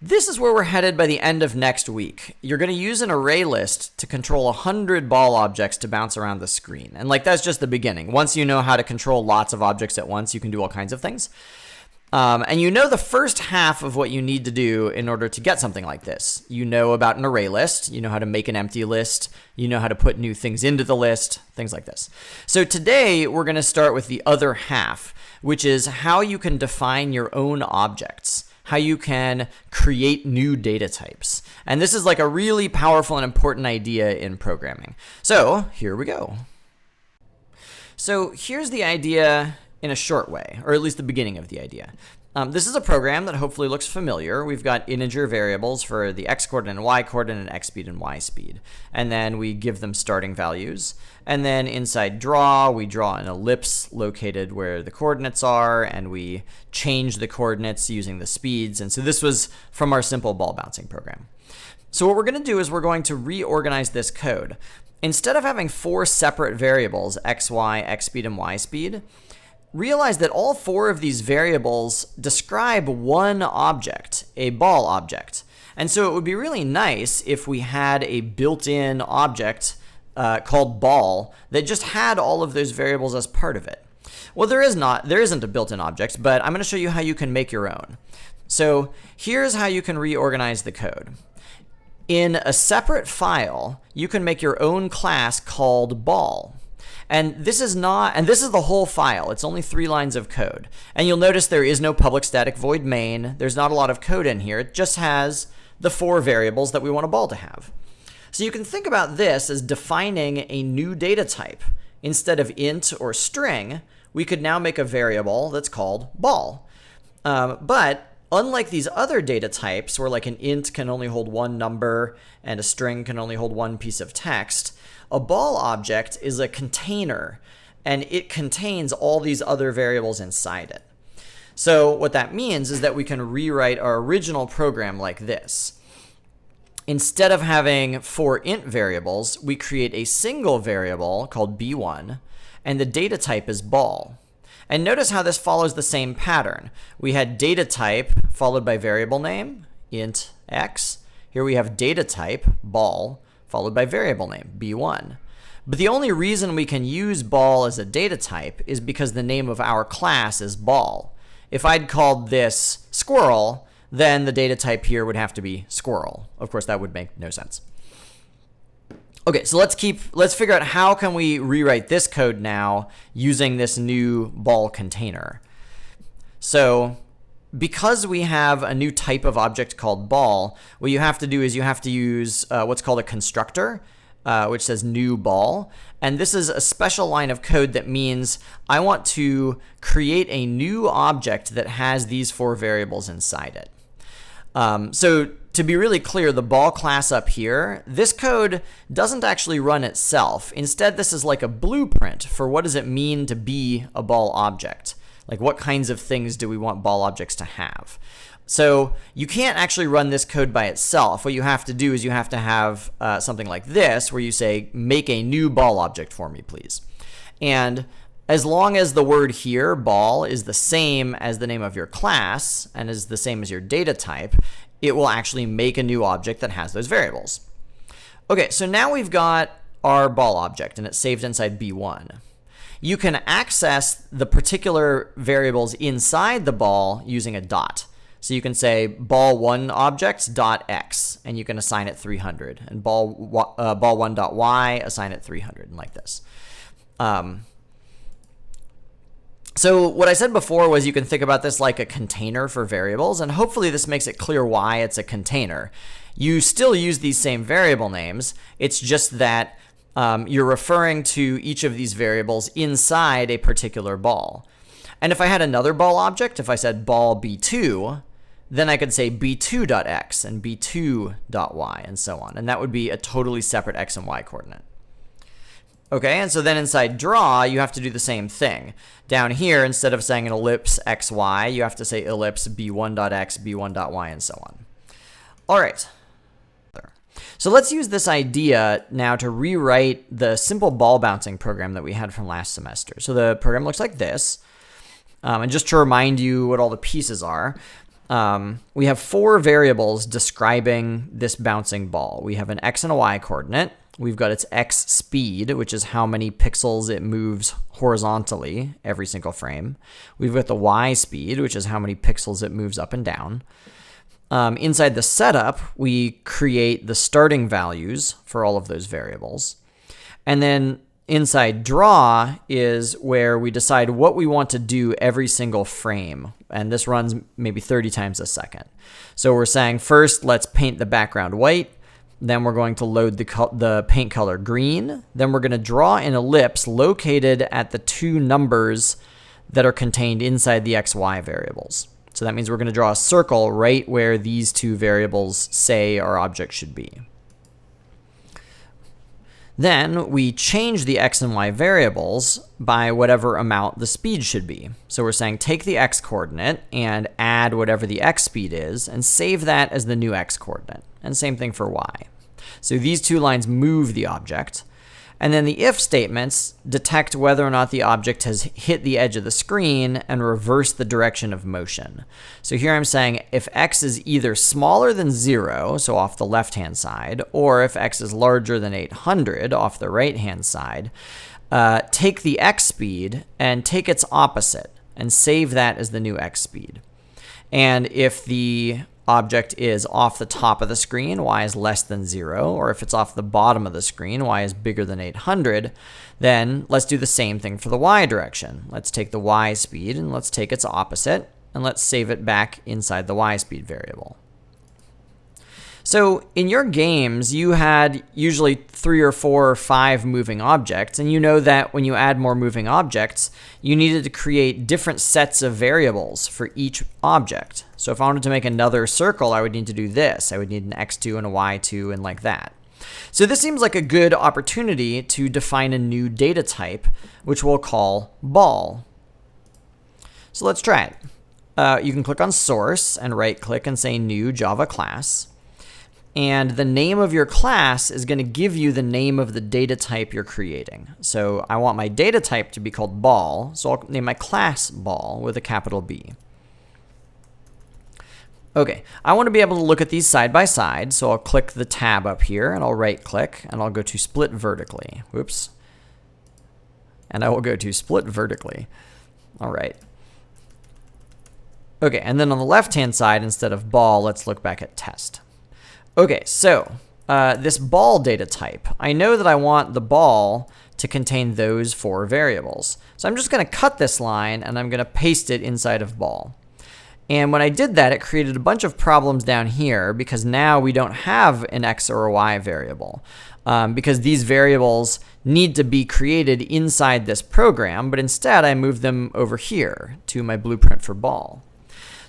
This is where we're headed by the end of next week. You're going to use an array list to control 100 ball objects to bounce around the screen. And that's just the beginning. Once you know how to control lots of objects at once, you can do all kinds of things. And you know the first half of what you need to do in order to get something like this. You know about an array list. You know how to make an empty list. You know how to put new things into the list, things like this. So today, we're going to start with the other half, which is how you can define your own objects, how you can create new data types. And this is like a really powerful and important idea in programming. So here we go. So here's the idea in a short way, or at least the beginning of the idea. This is a program that hopefully looks familiar. We've got integer variables for the x coordinate and y coordinate and x speed and y speed. And then we give them starting values. And then inside draw, we draw an ellipse located where the coordinates are, and we change the coordinates using the speeds. And so this was from our simple ball bouncing program. So what we're going to do is we're going to reorganize this code. Instead of having 4 separate variables, x, y, x speed, and y speed, realize that all 4 of these variables describe one object, a ball object. And so it would be really nice if we had a built-in object called ball that just had all of those variables as part of it. Well, there isn't a built-in object, but I'm going to show you how you can make your own. So here's how you can reorganize the code. In a separate file, you can make your own class called ball. And this is the whole file. It's only 3 lines of code. And you'll notice there is no public static void main. There's not a lot of code in here. It just has the 4 variables that we want a ball to have. So you can think about this as defining a new data type. Instead of int or string, we could now make a variable that's called ball. But unlike these other data types, where like an int can only hold 1 number and a string can only hold 1 piece of text, a ball object is a container, and it contains all these other variables inside it. So what that means is that we can rewrite our original program like this. Instead of having 4 int variables, we create a single variable called b1, and the data type is ball. And notice how this follows the same pattern. We had data type followed by variable name, int x. Here we have data type, ball, followed by variable name, b1. But the only reason we can use ball as a data type is because the name of our class is ball. If I'd called this squirrel, then the data type here would have to be squirrel. Of course, that would make no sense. Okay, so let's figure out how can we rewrite this code now using this new ball container. So because we have a new type of object called ball, what you have to do is you have to use what's called a constructor, which says new ball. And this is a special line of code that means I want to create a new object that has these 4 variables inside it. So to be really clear, the ball class up here, this code doesn't actually run itself. Instead, this is like a blueprint for what does it mean to be a ball object. Like what kinds of things do we want ball objects to have? So you can't actually run this code by itself. What you have to do is you have to have something like this where you say, make a new ball object for me, please. And as long as the word here, ball, is the same as the name of your class and is the same as your data type, it will actually make a new object that has those variables. Okay, so now we've got our ball object and it's saved inside b1. You can access the particular variables inside the ball using a dot. So you can say ball1 objects dot x, and you can assign it 300, and ball1 dot y, assign it 300, and like this. So what I said before was you can think about this like a container for variables, and hopefully this makes it clear why it's a container. You still use these same variable names. It's just that you're referring to each of these variables inside a particular ball. And if I had another ball object, if I said ball b2, then I could say b2.x and b2.y and so on. And that would be a totally separate x and y coordinate. Okay, and so then inside draw, you have to do the same thing. Down here, instead of saying an ellipse xy, you have to say ellipse b1.x, b1.y, and so on. All right. So let's use this idea now to rewrite the simple ball bouncing program that we had from last semester. So the program looks like this. And just to remind you what all the pieces are, we have 4 variables describing this bouncing ball. We have an x and a y coordinate. We've got its x speed, which is how many pixels it moves horizontally every single frame. We've got the y speed, which is how many pixels it moves up and down. Inside the setup, we create the starting values for all of those variables. And then inside draw is where we decide what we want to do every single frame. And this runs maybe 30 times a second. So we're saying first, let's paint the background white. Then we're going to load the paint color green. Then we're going to draw an ellipse located at the 2 numbers that are contained inside the XY variables. So that means we're going to draw a circle right where these 2 variables say our object should be. Then we change the x and y variables by whatever amount the speed should be. So we're saying take the x coordinate and add whatever the x speed is and save that as the new x coordinate. And same thing for y. So these 2 lines move the object. And then the if statements detect whether or not the object has hit the edge of the screen and reverse the direction of motion. So here I'm saying if x is either smaller than 0, so off the left-hand side, or if x is larger than 800 off the right-hand side, take the x speed and take its opposite and save that as the new x speed. And if the object is off the top of the screen, y is less than 0, or if it's off the bottom of the screen, y is bigger than 800, then let's do the same thing for the y direction. Let's take the y speed and let's take its opposite, and let's save it back inside the y speed variable. So in your games, you had usually 3 or 4 or 5 moving objects, and you know that when you add more moving objects, you needed to create different sets of variables for each object. So if I wanted to make another circle, I would need to do this. I would need an x2 and a y2 and like that. So this seems like a good opportunity to define a new data type, which we'll call ball. So let's try it. You can click on source and right-click and say new Java class. And the name of your class is going to give you the name of the data type you're creating. So I want my data type to be called ball, so I'll name my class ball with a capital B. Okay, I want to be able to look at these side by side, so I'll click the tab up here, and I'll right-click, and I'll go to split vertically. Whoops. And I will go to split vertically. All right. Okay, and then on the left-hand side, instead of ball, let's look back at test. Okay, so this ball data type, I know that I want the ball to contain those 4 variables. So I'm just going to cut this line and I'm going to paste it inside of ball. And when I did that, it created a bunch of problems down here because now we don't have an x or a y variable because these variables need to be created inside this program, but instead I moved them over here to my blueprint for ball.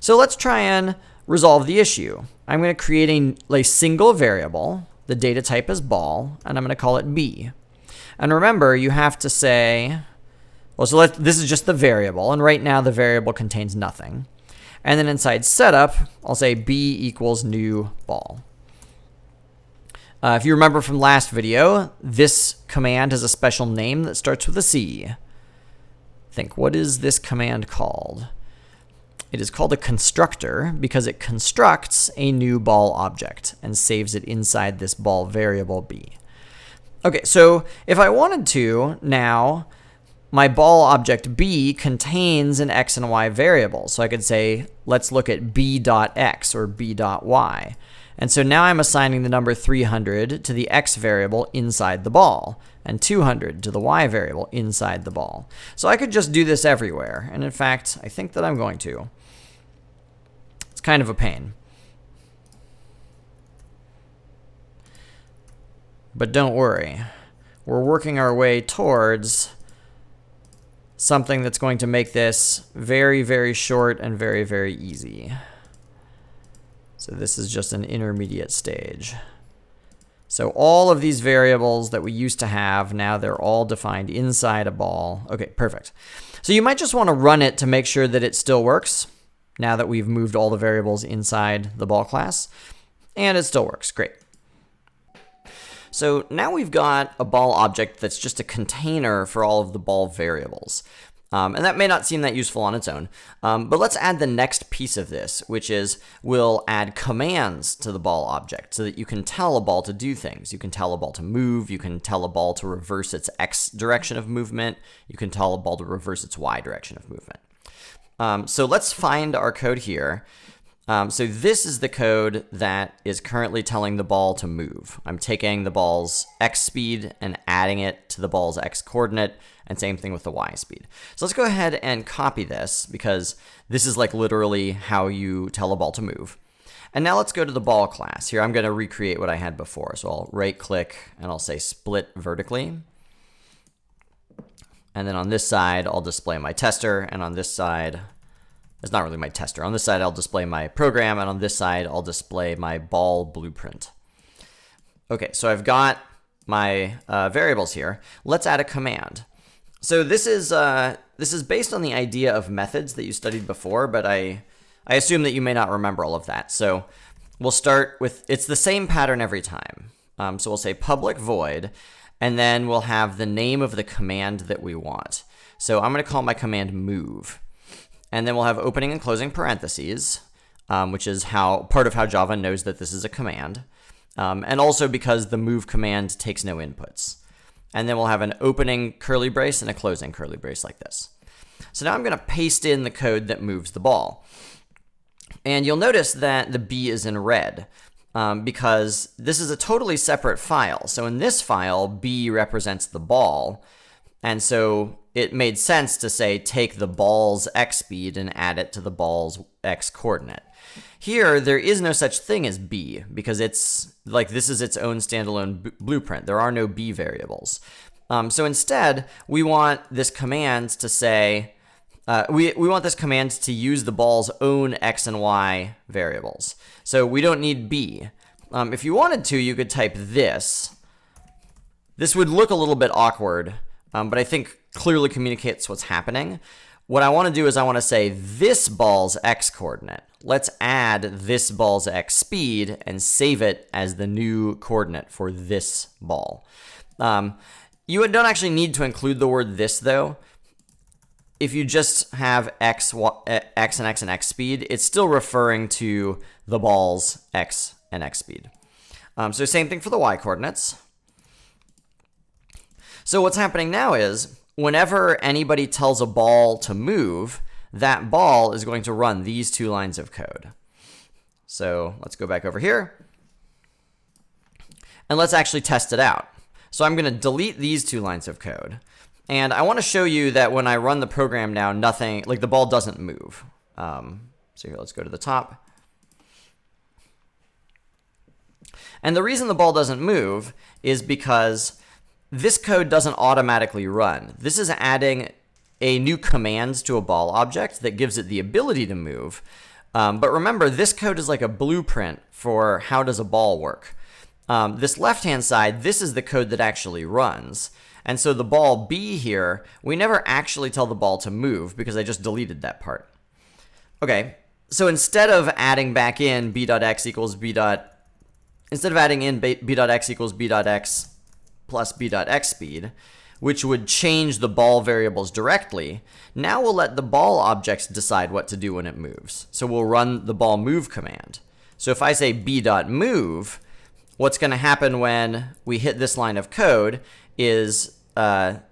So let's try and resolve the issue. I'm going to create a single variable. The data type is ball, and I'm going to call it b. And remember, you have to say, well, so this is just the variable, and right now the variable contains nothing. And then inside setup, I'll say b equals new ball. If you remember from last video, this command has a special name that starts with a C. Think, what is this command called? It is called a constructor because it constructs a new ball object and saves it inside this ball variable b. Okay, so if I wanted to, now my ball object b contains an x and a y variable. So I could say, let's look at b.x or b.y. And so now I'm assigning the number 300 to the x variable inside the ball and 200 to the y variable inside the ball. So I could just do this everywhere. And in fact, I think that I'm going to. It's kind of a pain. But don't worry. We're working our way towards something that's going to make this very, very short and very, very easy. So this is just an intermediate stage. So all of these variables that we used to have, now they're all defined inside a ball. Okay, perfect. So you might just want to run it to make sure that it still works now that we've moved all the variables inside the ball class. And it still works. Great. So now we've got a ball object that's just a container for all of the ball variables. And that may not seem that useful on its own, but let's add the next piece of this, which is we'll add commands to the ball object so that you can tell a ball to do things. You can tell a ball to move, you can tell a ball to reverse its X direction of movement, you can tell a ball to reverse its Y direction of movement. So let's find our code here. So this is the code that is currently telling the ball to move. I'm taking the ball's X speed and adding it to the ball's X coordinate, and same thing with the Y speed. So let's go ahead and copy this because this is like literally how you tell a ball to move. And now let's go to the ball class. Here I'm going to recreate what I had before. So I'll right click and I'll say split vertically. And then on this side, I'll display my tester, and on this side, it's not really my tester. On this side, I'll display my program, and on this side, I'll display my ball blueprint. Okay, so I've got my variables here. Let's add a command. So this is based on the idea of methods that you studied before, but I assume that you may not remember all of that. So we'll start with, it's the same pattern every time. So we'll say public void, and then we'll have the name of the command that we want. So I'm going to call my command move. And then we'll have opening and closing parentheses, which is part of how Java knows that this is a command. And also because the move command takes no inputs. And then we'll have an opening curly brace and a closing curly brace like this. So now I'm going to paste in the code that moves the ball. And you'll notice that the B is in red because this is a totally separate file. So in this file, B represents the ball. And so it made sense to say take the ball's X speed and add it to the ball's X coordinate. Here, there is no such thing as B because it's like this is its own standalone blueprint. There are no B variables. So instead, we want this command to say, we want this command to use the ball's own X and Y variables. So we don't need B. If you wanted to, you could type this. This would look a little bit awkward, but I think clearly communicates what's happening. What I want to do is I want to say this ball's X coordinate. Let's add this ball's X speed and save it as the new coordinate for this ball. You don't actually need to include the word this though. If you just have X and X speed, it's still referring to the ball's X and X speed. So same thing for the Y coordinates. So what's happening now is whenever anybody tells a ball to move, that ball is going to run these two lines of code. So let's go back over here and let's actually test it out. So I'm going to delete these two lines of code. And I want to show you that when I run the program now, nothing, like the ball doesn't move. So here, let's go to the top. And the reason the ball doesn't move is because this code doesn't automatically run. This is adding a new command to a ball object that gives it the ability to move. But remember, this code is like a blueprint for how does a ball work. This left-hand side, this is the code that actually runs. And so the ball B here, we never actually tell the ball to move because I just deleted that part. Okay, so instead of adding back in b.x equals instead of adding in b.x equals b.x plus b.x speed, which would change the ball variables directly, now we'll let the ball objects decide what to do when it moves. So we'll run the ball move command. So if I say b.move, what's going to happen when we hit this line of code is the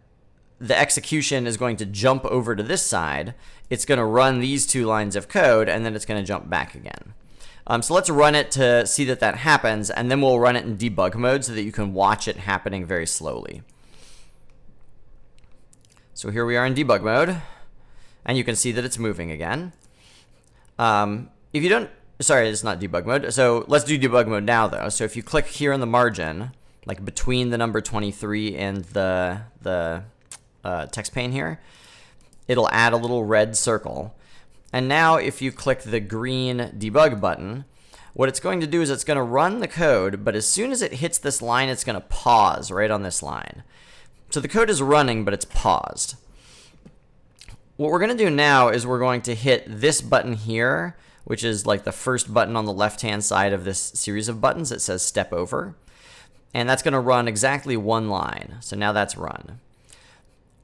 execution is going to jump over to this side. It's going to run these two lines of code, and then it's going to jump back again. So let's run it to see that that happens, and then we'll run it in debug mode so that you can watch it happening very slowly. So here we are in debug mode, and you can see that it's moving again. If you don't, sorry, it's not debug mode. So let's do debug mode now, though. So if you click here in the margin, like between the number 23 and the text pane here, it'll add a little red circle. And now if you click the green debug button, what it's going to do is it's going to run the code, but as soon as it hits this line, it's going to pause right on this line. So the code is running, but it's paused. What we're going to do now is we're going to hit this button here, which is like the first button on the left-hand side of this series of buttons. It says step over. And that's going to run exactly one line. So now that's run.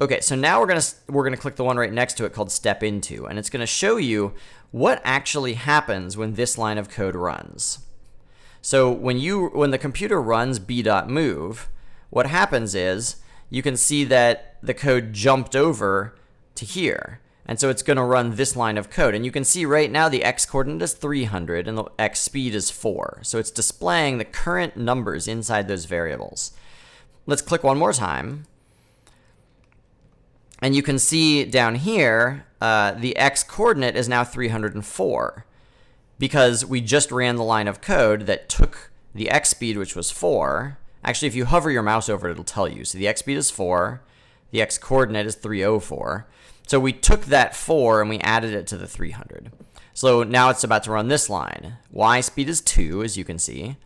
Okay, so now we're gonna click the one right next to it called Step Into, and it's gonna show you what actually happens when this line of code runs. So when the computer runs b.move, what happens is you can see that the code jumped over to here. And so it's going to run this line of code. And you can see right now the x coordinate is 300 and the x speed is 4. So it's displaying the current numbers inside those variables. Let's click one more time. And you can see down here, the x coordinate is now 304 because we just ran the line of code that took the x speed, which was 4. Actually, if you hover your mouse over it, it'll tell you. So the x speed is 4. The x coordinate is 304. So we took that 4 and we added it to the 300. So now it's about to run this line. Y speed is 2, as you can see.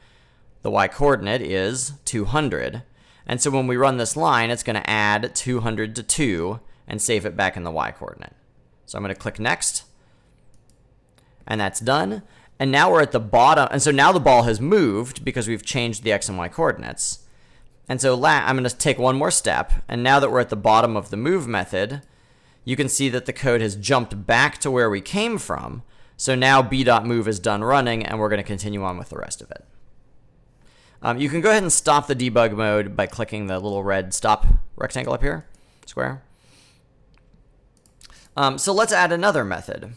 The y coordinate is 200. And so when we run this line, it's going to add 200 to 2 and save it back in the y coordinate. So I'm going to click Next. And that's done. And now we're at the bottom. And so now the ball has moved because we've changed the x and y coordinates. And so I'm going to take one more step. And now that we're at the bottom of the move method, you can see that the code has jumped back to where we came from. So now b.move is done running, and we're going to continue on with the rest of it. You can go ahead and stop the debug mode by clicking the little red stop rectangle up here, square. So let's add another method.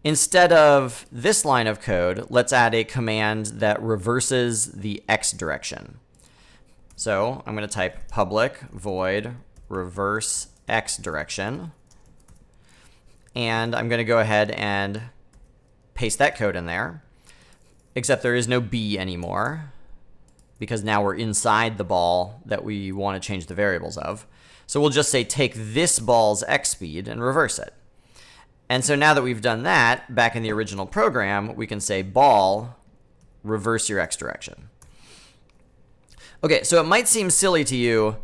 Instead of this line of code, let's add a command that reverses the x direction. So I'm going to type public void reverse x direction. And I'm going to go ahead and paste that code in there, except there is no b anymore because now we're inside the ball that we want to change the variables of. So we'll just say take this ball's x speed and reverse it. And so now that we've done that, back in the original program, we can say ball, reverse your x direction. Okay, so it might seem silly to you,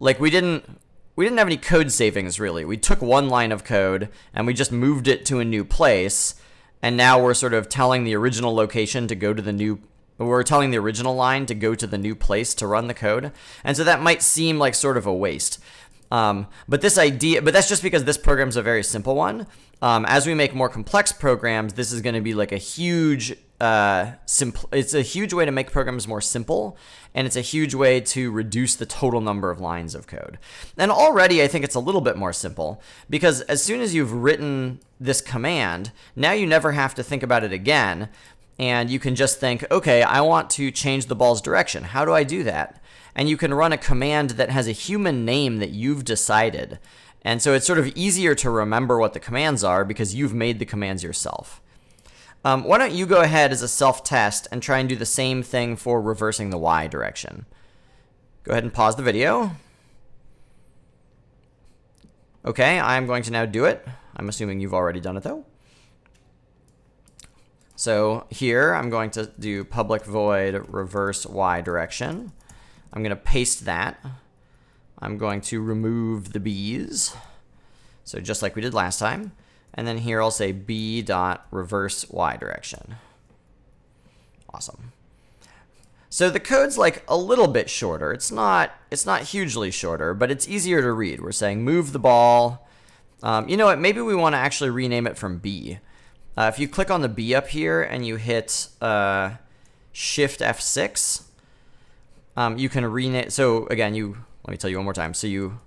like we didn't have any code savings really. We took one line of code and we just moved it to a new place, and now we're sort of telling the original location to go to the new, we're telling the original line to go to the new place to run the code. And so that might seem like sort of a waste. But that's just because this program's a very simple one. As we make more complex programs, this is going to be like a huge, it's a huge way to make programs more simple, and it's a huge way to reduce the total number of lines of code. And already I think it's a little bit more simple, because as soon as you've written this command, now you never have to think about it again, and you can just think, okay, I want to change the ball's direction. How do I do that? And you can run a command that has a human name that you've decided. And so it's sort of easier to remember what the commands are because you've made the commands yourself. Why don't you go ahead as a self-test and try and do the same thing for reversing the y direction. Go ahead and pause the video. Okay, I'm going to now do it. I'm assuming you've already done it though. So here I'm going to do public void reverse y direction. I'm going to paste that. I'm going to remove the b's, so just like we did last time. And then here I'll say b.reverse y direction. Awesome. So the code's like a little bit shorter. It's not hugely shorter, but it's easier to read. We're saying move the ball. You know what? Maybe we want to actually rename it from b. If you click on the b up here and you hit Shift F6, you can rename. So again, let me tell you one more time. So you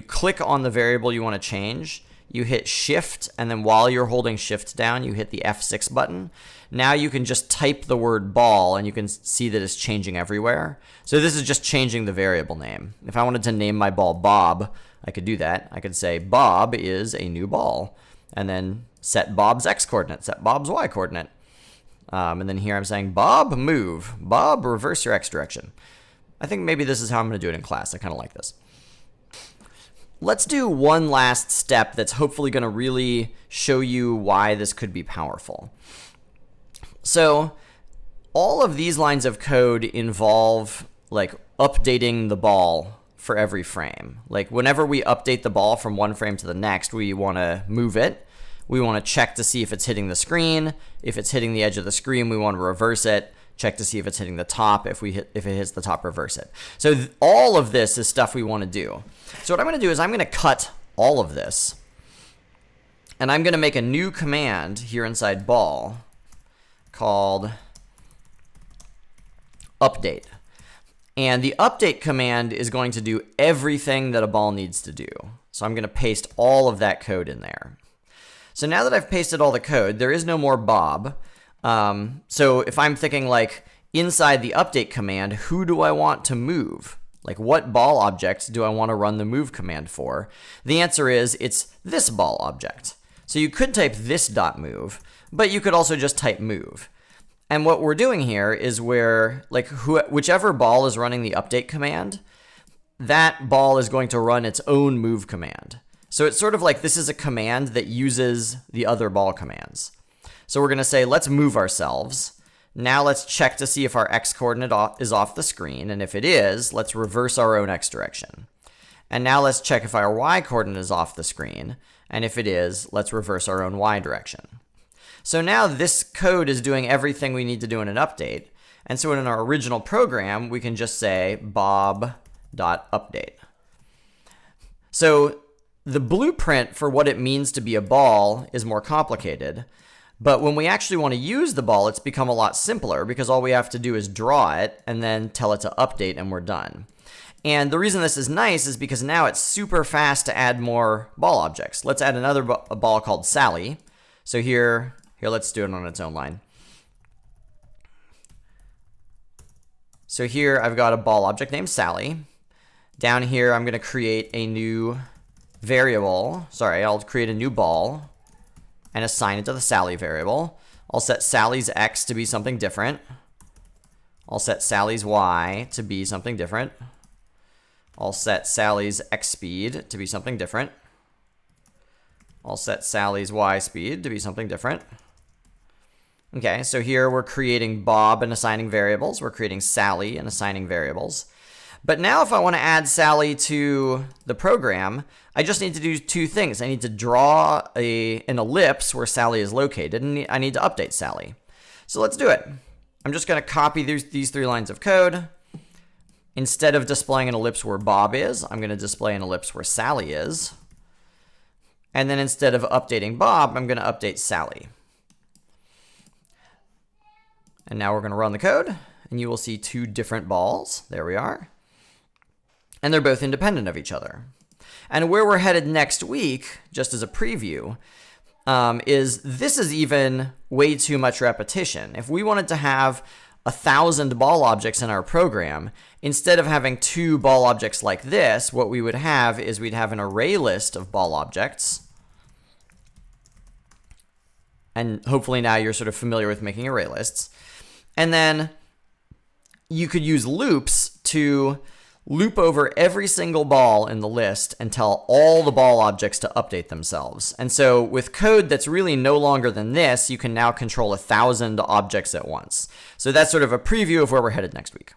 click on the variable you want to change, you hit Shift, and then while you're holding Shift down, you hit the F6 button. Now you can just type the word ball, and you can see that it's changing everywhere. So this is just changing the variable name. If I wanted to name my ball Bob, I could do that. I could say Bob is a new ball, and then set Bob's X coordinate, set Bob's Y coordinate. And then here I'm saying Bob, move. Bob, reverse your X direction. I think maybe this is how I'm going to do it in class. I kind of like this. Let's do one last step that's hopefully going to really show you why this could be powerful. So all of these lines of code involve like updating the ball for every frame. Like whenever we update the ball from one frame to the next, we want to move it. We want to check to see if it's hitting the screen. If it's hitting the edge of the screen, we want to reverse it. check to see if it's hitting the top. If it hits the top, reverse it. So all of this is stuff we want to do. So what I'm going to do is I'm going to cut all of this, and I'm going to make a new command here inside ball called update. And the update command is going to do everything that a ball needs to do. So I'm going to paste all of that code in there. So now that I've pasted all the code, there is no more Bob. So if I'm thinking like inside the update command, who do I want to move? Like what ball object do I want to run the move command for? The answer is it's this ball object. So you could type this.move, but you could also just type move. And what we're doing here is where like whichever ball is running the update command, that ball is going to run its own move command. So it's sort of like this is a command that uses the other ball commands. So we're going to say, let's move ourselves. Now let's check to see if our x coordinate is off the screen. And if it is, let's reverse our own x direction. And now let's check if our y coordinate is off the screen. And if it is, let's reverse our own y direction. So now this code is doing everything we need to do in an update. And so in our original program, we can just say bob.update. So the blueprint for what it means to be a ball is more complicated. But when we actually want to use the ball, it's become a lot simpler because all we have to do is draw it and then tell it to update and we're done. And the reason this is nice is because now it's super fast to add more ball objects. Let's add another ball called Sally. So here, let's do it on its own line. So here I've got a ball object named Sally. Down here I'm going to create a new variable. Sorry, I'll create a new ball and assign it to the Sally variable. I'll set Sally's x to be something different. I'll set Sally's y to be something different. I'll set Sally's x speed to be something different. I'll set Sally's y speed to be something different. Okay, so here we're creating Bob and assigning variables. We're creating Sally and assigning variables. But now if I want to add Sally to the program, I just need to do two things. I need to draw an ellipse where Sally is located, and I need to update Sally. So let's do it. I'm just going to copy these 3 lines of code. Instead of displaying an ellipse where Bob is, I'm going to display an ellipse where Sally is. And then instead of updating Bob, I'm going to update Sally. And now we're going to run the code, and you will see 2 different balls. There we are. And they're both independent of each other. And where we're headed next week, just as a preview, is this is even way too much repetition. If we wanted to have 1,000 ball objects in our program, instead of having 2 ball objects like this, what we would have is we'd have an array list of ball objects. And hopefully now you're sort of familiar with making array lists. And then you could use loops to loop over every single ball in the list and tell all the ball objects to update themselves. And so with code that's really no longer than this, you can now control 1,000 objects at once. So that's sort of a preview of where we're headed next week.